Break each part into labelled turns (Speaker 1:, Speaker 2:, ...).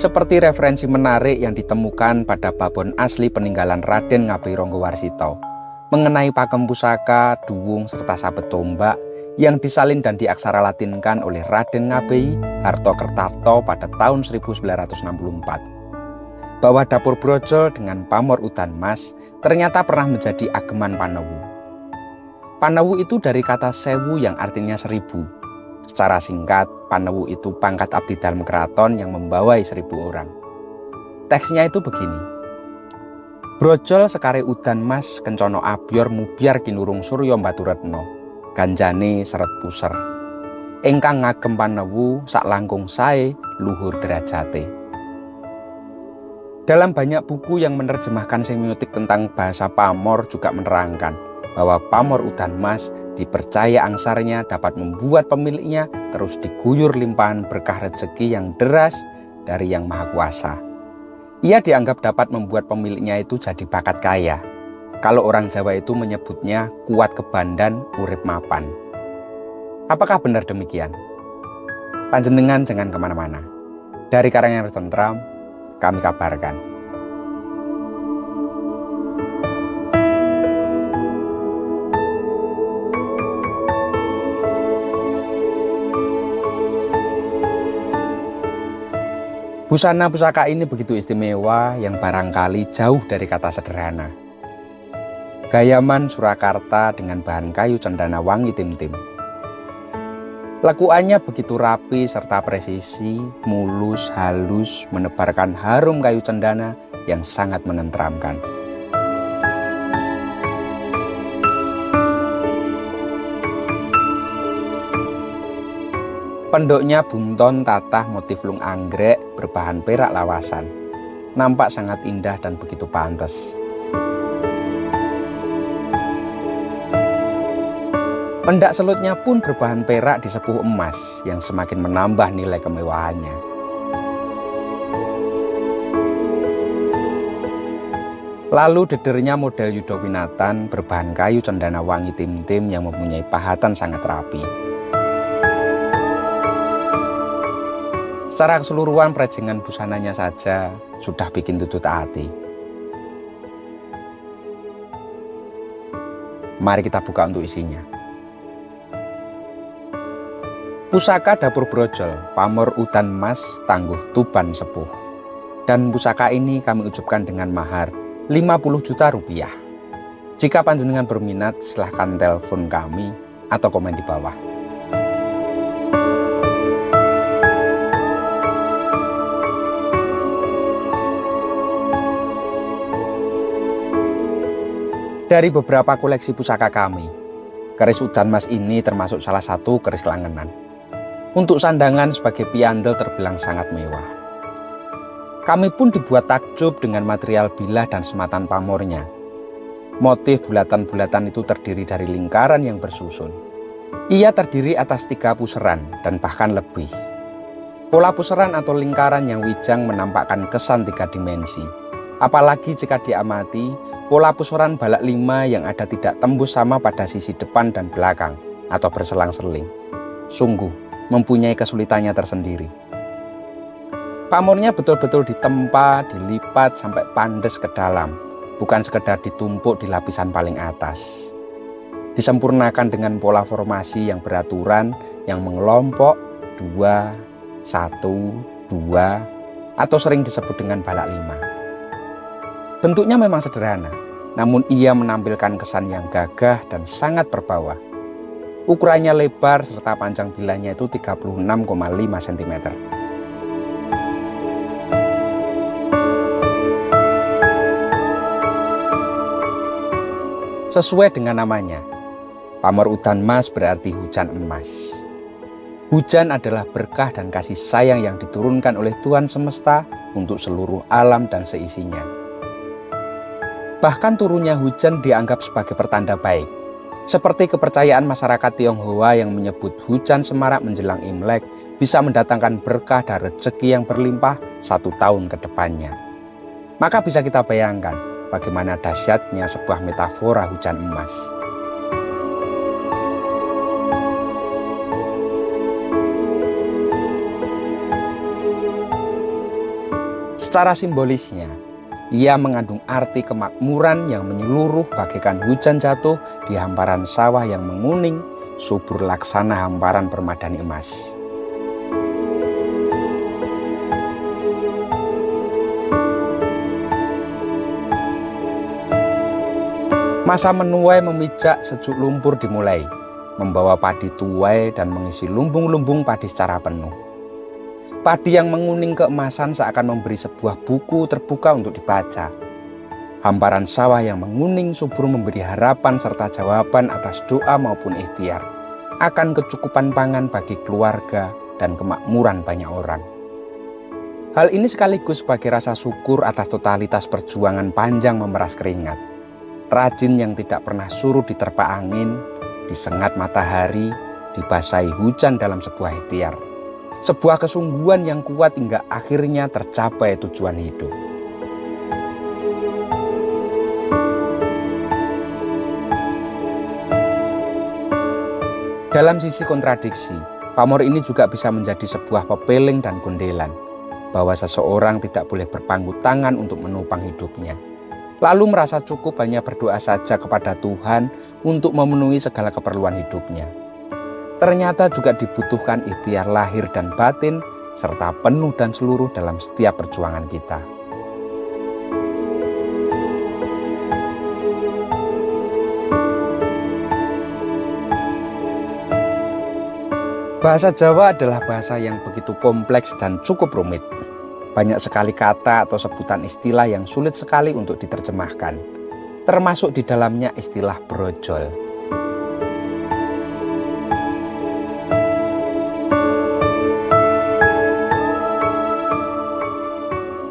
Speaker 1: seperti referensi menarik yang ditemukan pada babon asli peninggalan Raden Ngabei Ranggawarsita mengenai pakem pusaka, duwung, serta sabet tombak yang disalin dan diaksara latinkan oleh Raden Ngabei Hartokertarto pada tahun 1964. Bahwa dapur brojol dengan pamor udan mas ternyata pernah menjadi ageman Panewu. Panewu itu dari kata sewu yang artinya 1000. Secara singkat, Panewu itu pangkat abdi dalem keraton yang membawai 1000 orang. Teksnya itu begini. Brojol sekare udan mas kencono abyor mubyar kinurung surya mbaturetno. Ganjane seret puser. Ingkang ngagem Panewu sak langkung sae luhur derajate. Dalam banyak buku yang menerjemahkan semiotik tentang bahasa pamor juga menerangkan bahwa pamor udan mas dipercaya angsarnya dapat membuat pemiliknya terus diguyur limpahan berkah rezeki yang deras dari Yang Maha Kuasa. Ia dianggap dapat membuat pemiliknya itu jadi bakat kaya. Kalau orang Jawa itu menyebutnya kuat kebandan, urip mapan. Apakah benar demikian? Panjenengan jangan kemana-mana. Dari Karanganyar Tentram, kami kabarkan. Busana pusaka ini begitu istimewa yang barangkali jauh dari kata sederhana. Gayaman Surakarta dengan bahan kayu cendana wangi tim-tim. Lekuannya begitu rapi serta presisi, mulus, halus, menebarkan harum kayu cendana yang sangat menenteramkan. Pendoknya bunton tatah motif lung anggrek berbahan perak lawasan. Nampak sangat indah dan begitu pantas. Pendak selutnya pun berbahan perak disepuh emas yang semakin menambah nilai kemewahannya. Lalu dedernya model Yudhowinatan berbahan kayu cendana wangi tim-tim yang mempunyai pahatan sangat rapi. Secara keseluruhan perejengan busananya saja sudah bikin tutut hati. Mari kita buka untuk isinya. Pusaka dapur brojol, pamor udan mas, tangguh tuban sepuh. Dan pusaka ini kami ucapkan dengan mahar 50 juta rupiah. Jika panjenengan berminat, silahkan telepon kami atau komen di bawah. Dari beberapa koleksi pusaka kami, keris udan mas ini termasuk salah satu keris kelangenan. Untuk sandangan sebagai piandel terbilang sangat mewah. Kami pun dibuat takjub dengan material bilah dan sematan pamornya. Motif bulatan-bulatan itu terdiri dari lingkaran yang bersusun. Ia terdiri atas 3 puseran dan bahkan lebih. Pola puseran atau lingkaran yang wijang menampakkan kesan 3 dimensi. Apalagi jika diamati, pola puseran balak 5 yang ada tidak tembus sama pada sisi depan dan belakang atau berselang-seling. Sungguh mempunyai kesulitannya tersendiri. Pamornya betul-betul ditempa, dilipat sampai pandes ke dalam, bukan sekedar ditumpuk di lapisan paling atas. Disempurnakan dengan pola formasi yang beraturan, yang mengelompok 2, 1, 2, atau sering disebut dengan balak 5. Bentuknya memang sederhana, namun ia menampilkan kesan yang gagah dan sangat berbawah. Ukurannya lebar serta panjang bilahnya itu 36,5 cm. Sesuai dengan namanya, pamor udan mas berarti hujan emas. Hujan adalah berkah dan kasih sayang yang diturunkan oleh Tuhan semesta untuk seluruh alam dan seisinya. Bahkan turunnya hujan dianggap sebagai pertanda baik. Seperti kepercayaan masyarakat Tionghoa yang menyebut hujan semarak menjelang Imlek bisa mendatangkan berkah dan rezeki yang berlimpah 1 tahun ke depannya. Maka bisa kita bayangkan bagaimana dahsyatnya sebuah metafora hujan emas. Secara simbolisnya, ia mengandung arti kemakmuran yang menyeluruh bagaikan hujan jatuh di hamparan sawah yang menguning, subur laksana hamparan permadani emas. Masa menuai memijak sejuk lumpur dimulai, membawa padi tuai dan mengisi lumbung-lumbung padi secara penuh. Padi yang menguning keemasan seakan memberi sebuah buku terbuka untuk dibaca. Hamparan sawah yang menguning subur memberi harapan serta jawaban atas doa maupun ikhtiar akan kecukupan pangan bagi keluarga dan kemakmuran banyak orang. Hal ini sekaligus sebagai rasa syukur atas totalitas perjuangan panjang memeras keringat. Rajin yang tidak pernah surut diterpa angin, disengat matahari, dibasahi hujan dalam sebuah ikhtiar. Sebuah kesungguhan yang kuat hingga akhirnya tercapai tujuan hidup. Dalam sisi kontradiksi, pamor ini juga bisa menjadi sebuah pepeling dan gondelan, bahwa seseorang tidak boleh berpangku tangan untuk menopang hidupnya. Lalu merasa cukup hanya berdoa saja kepada Tuhan untuk memenuhi segala keperluan hidupnya. Ternyata juga dibutuhkan ikhtiar lahir dan batin, serta penuh dan seluruh dalam setiap perjuangan kita. Bahasa Jawa adalah bahasa yang begitu kompleks dan cukup rumit. Banyak sekali kata atau sebutan istilah yang sulit sekali untuk diterjemahkan, termasuk di dalamnya istilah brojol.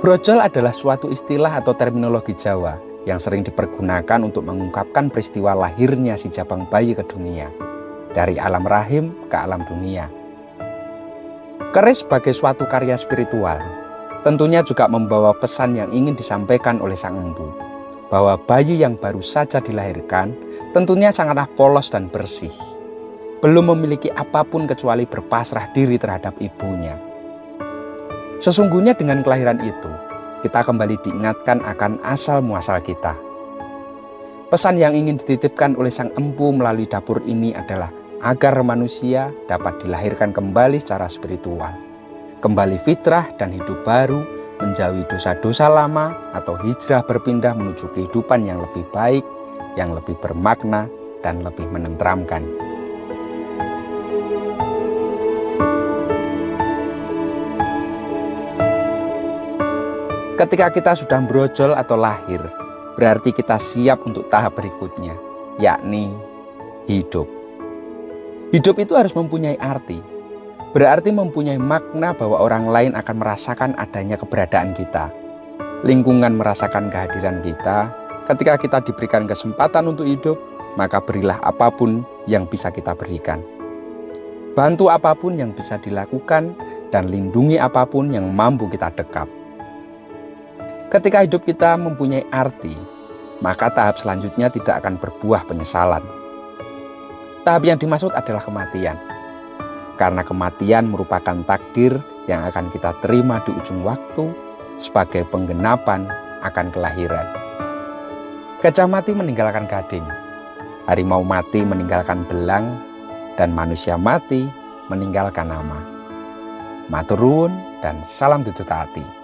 Speaker 1: Brojol adalah suatu istilah atau terminologi Jawa yang sering dipergunakan untuk mengungkapkan peristiwa lahirnya si jabang bayi ke dunia, dari alam rahim ke alam dunia. Keris sebagai suatu karya spiritual tentunya juga membawa pesan yang ingin disampaikan oleh sang empu, bahwa bayi yang baru saja dilahirkan tentunya sangatlah polos dan bersih, belum memiliki apapun kecuali berpasrah diri terhadap ibunya. Sesungguhnya dengan kelahiran itu, kita kembali diingatkan akan asal muasal kita. Pesan yang ingin dititipkan oleh sang empu melalui dapur ini adalah agar manusia dapat dilahirkan kembali secara spiritual, kembali fitrah dan hidup baru, menjauhi dosa-dosa lama atau hijrah berpindah menuju kehidupan yang lebih baik, yang lebih bermakna dan lebih menenteramkan. Ketika kita sudah brojol atau lahir, berarti kita siap untuk tahap berikutnya, yakni hidup. Hidup itu harus mempunyai arti. Berarti mempunyai makna bahwa orang lain akan merasakan adanya keberadaan kita. Lingkungan merasakan kehadiran kita. Ketika kita diberikan kesempatan untuk hidup, maka berilah apapun yang bisa kita berikan. Bantu apapun yang bisa dilakukan dan lindungi apapun yang mampu kita dekap. Ketika hidup kita mempunyai arti, maka tahap selanjutnya tidak akan berbuah penyesalan. Tahap yang dimaksud adalah kematian. Karena kematian merupakan takdir yang akan kita terima di ujung waktu sebagai penggenapan akan kelahiran. Gajah mati meninggalkan gading, harimau mati meninggalkan belang, dan manusia mati meninggalkan nama. Matur nuwun dan salam tutut hati.